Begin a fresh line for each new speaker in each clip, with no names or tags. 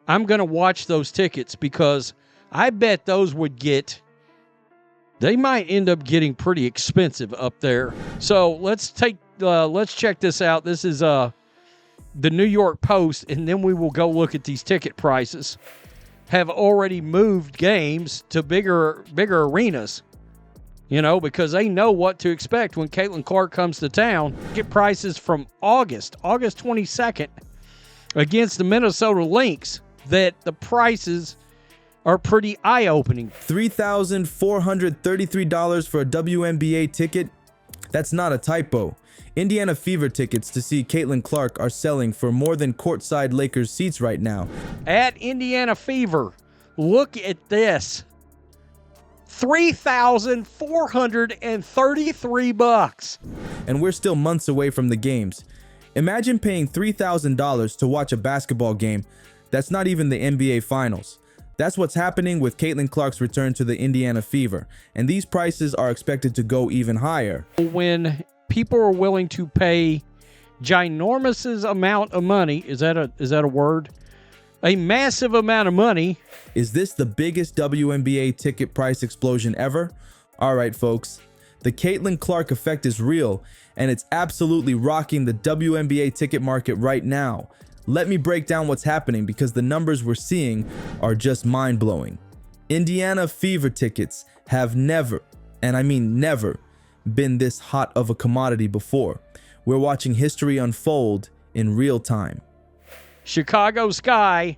I'm going to watch those tickets because I bet those they might end up getting pretty expensive up there. So let's check this out. This is the New York Post, and then we will go look at these ticket prices. Have already moved games to bigger arenas, because they know what to expect when Caitlin Clark comes to town. Get prices from August 22nd against the Minnesota Lynx that the prices are pretty eye-opening.
$3,433 for a WNBA ticket? That's not a typo. Indiana Fever tickets to see Caitlin Clark are selling for more than courtside Lakers seats right now.
At Indiana Fever, look at this. $3,433.
And we're still months away from the games. Imagine paying $3,000 to watch a basketball game that's not even the NBA Finals. That's what's happening with Caitlin Clark's return to the Indiana Fever, and these prices are expected to go even higher.
When people are willing to pay ginormous amount of money, is that a word? A massive amount of money.
Is this the biggest WNBA ticket price explosion ever? All right, folks. The Caitlin Clark effect is real, and it's absolutely rocking the WNBA ticket market right now. Let me break down what's happening because the numbers we're seeing are just mind-blowing. Indiana Fever tickets have never, and I mean never, been this hot of a commodity before. We're watching history unfold in real time.
Chicago Sky,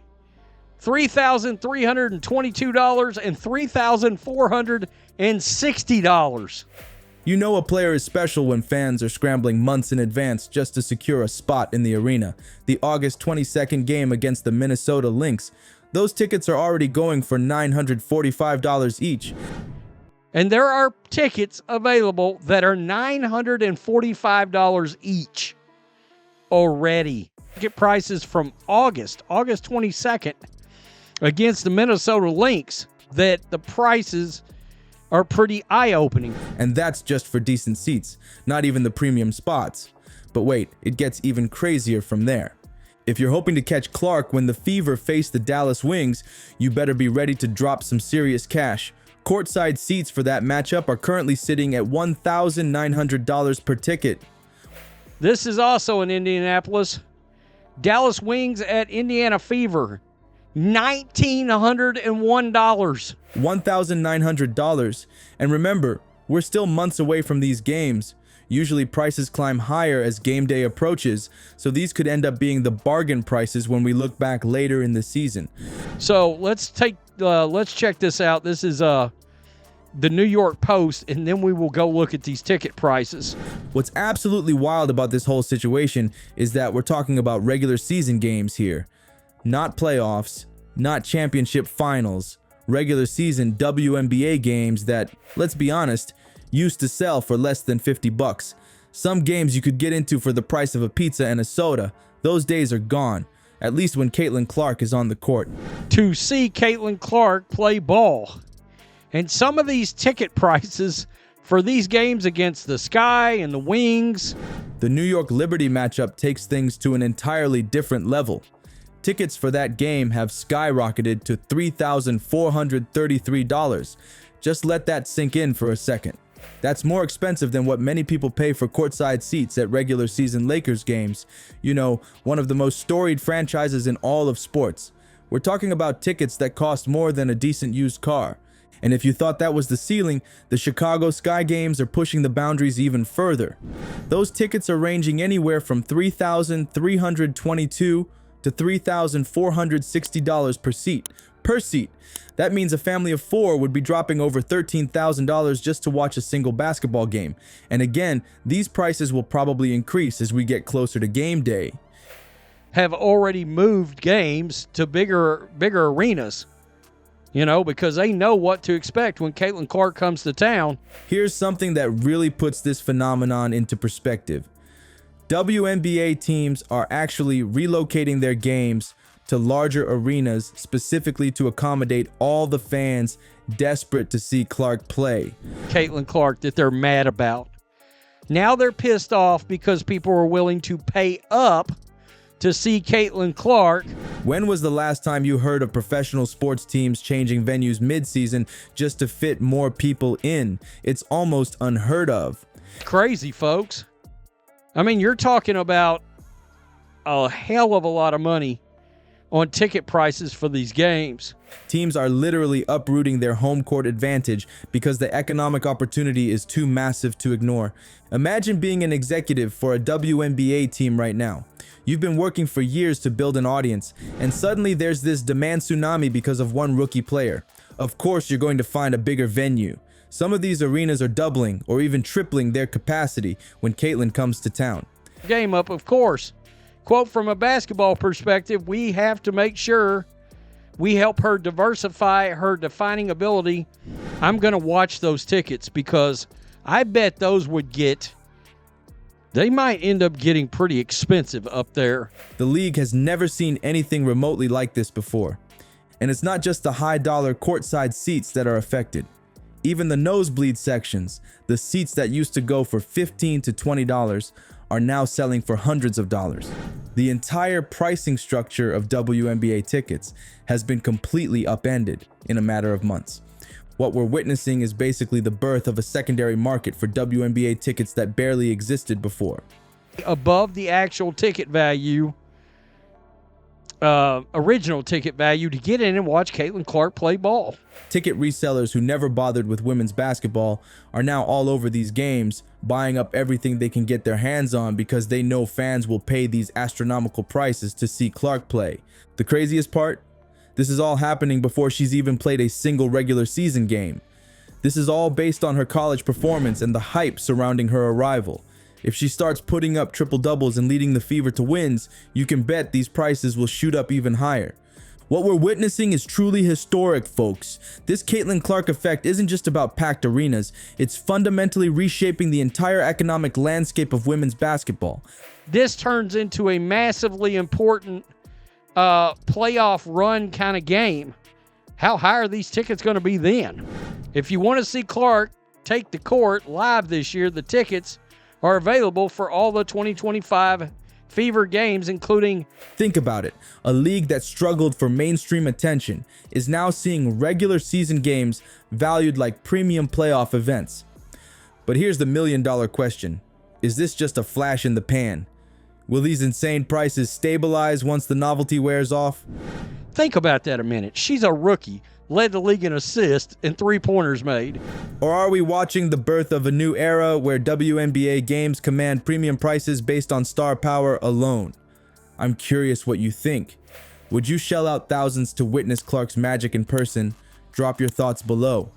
$3,322 and $3,460.
You know a player is special when fans are scrambling months in advance just to secure a spot in the arena. The August 22nd game against the Minnesota Lynx. Those tickets are already going for $945 each.
And there are tickets available that are $945 each already. Ticket prices from August 22nd against the Minnesota Lynx that the prices are pretty eye-opening.
And that's just for decent seats, not even the premium spots. But wait, it gets even crazier from there. If you're hoping to catch Clark when the Fever face the Dallas Wings, you better be ready to drop some serious cash. Courtside seats for that matchup are currently sitting at $1,900 per ticket.
This is also in Indianapolis. Dallas Wings at Indiana Fever, $1,901.
$1,900. And remember, we're still months away from these games. Usually prices climb higher as game day approaches, so these could end up being the bargain prices when we look back later in the season.
So let's check this out. This is the New York Post, and then we will go look at these ticket prices.
What's absolutely wild about this whole situation is that we're talking about regular season games here. Not playoffs, not championship finals, regular season WNBA games that, let's be honest, used to sell for less than $50. Some games you could get into for the price of a pizza and a soda. Those days are gone, at least when Caitlin Clark is on the court.
To see Caitlin Clark play ball. And some of these ticket prices for these games against the Sky and the Wings.
The New York Liberty matchup takes things to an entirely different level. Tickets for that game have skyrocketed to $3,433. Just let that sink in for a second. That's more expensive than what many people pay for courtside seats at regular season Lakers games. You know, one of the most storied franchises in all of sports. We're talking about tickets that cost more than a decent used car. And if you thought that was the ceiling, the Chicago Sky games are pushing the boundaries even further. Those tickets are ranging anywhere from $3,322 to $3,460 per seat. That means a family of 4 would be dropping over $13,000 just to watch a single basketball game. And again, these prices will probably increase as we get closer to game day.
Have already moved games to bigger arenas, because they know what to expect when Caitlin Clark comes to town.
Here's something that really puts this phenomenon into perspective. WNBA teams are actually relocating their games to larger arenas specifically to accommodate all the fans desperate to see Clark play.
Caitlin Clark that they're mad about. Now they're pissed off because people are willing to pay up to see Caitlin Clark.
When was the last time you heard of professional sports teams changing venues mid-season just to fit more people in? It's almost unheard of.
Crazy, folks. I mean, you're talking about a hell of a lot of money on ticket prices for these games.
Teams are literally uprooting their home court advantage because the economic opportunity is too massive to ignore. Imagine being an executive for a WNBA team right now. You've been working for years to build an audience, and suddenly there's this demand tsunami because of one rookie player. Of course, you're going to find a bigger venue. Some of these arenas are doubling or even tripling their capacity when Caitlin comes to town.
Game up, of course. Quote, from a basketball perspective, we have to make sure we help her diversify her defining ability. I'm going to watch those tickets because I bet those would get, they might end up getting pretty expensive up there.
The league has never seen anything remotely like this before. And it's not just the high-dollar courtside seats that are affected. Even the nosebleed sections, the seats that used to go for $15 to $20, are now selling for hundreds of dollars. The entire pricing structure of WNBA tickets has been completely upended in a matter of months. What we're witnessing is basically the birth of a secondary market for WNBA tickets that barely existed before.
Above the actual ticket value, original ticket value, to get in and watch Caitlin Clark play ball.
Ticket resellers who never bothered with women's basketball are now all over these games, buying up everything they can get their hands on because they know fans will pay these astronomical prices to see Clark play. The craziest part? This is all happening before she's even played a single regular season game. This is all based on her college performance and the hype surrounding her arrival. If she starts putting up triple-doubles and leading the Fever to wins, you can bet these prices will shoot up even higher. What we're witnessing is truly historic, folks. This Caitlin Clark effect isn't just about packed arenas, it's fundamentally reshaping the entire economic landscape of women's basketball.
This turns into a massively important playoff run kind of game. How high are these tickets going to be then? If you want to see Clark take the court live this year, the tickets are available for all the 2025 Fever games, including...
Think about it. A league that struggled for mainstream attention is now seeing regular season games valued like premium playoff events. But here's the million-dollar question. Is this just a flash in the pan? Will these insane prices stabilize once the novelty wears off?
Think about that a minute. She's a rookie, led the league in assists and three-pointers made.
Or are we watching the birth of a new era where WNBA games command premium prices based on star power alone? I'm curious what you think. Would you shell out thousands to witness Clark's magic in person? Drop your thoughts below.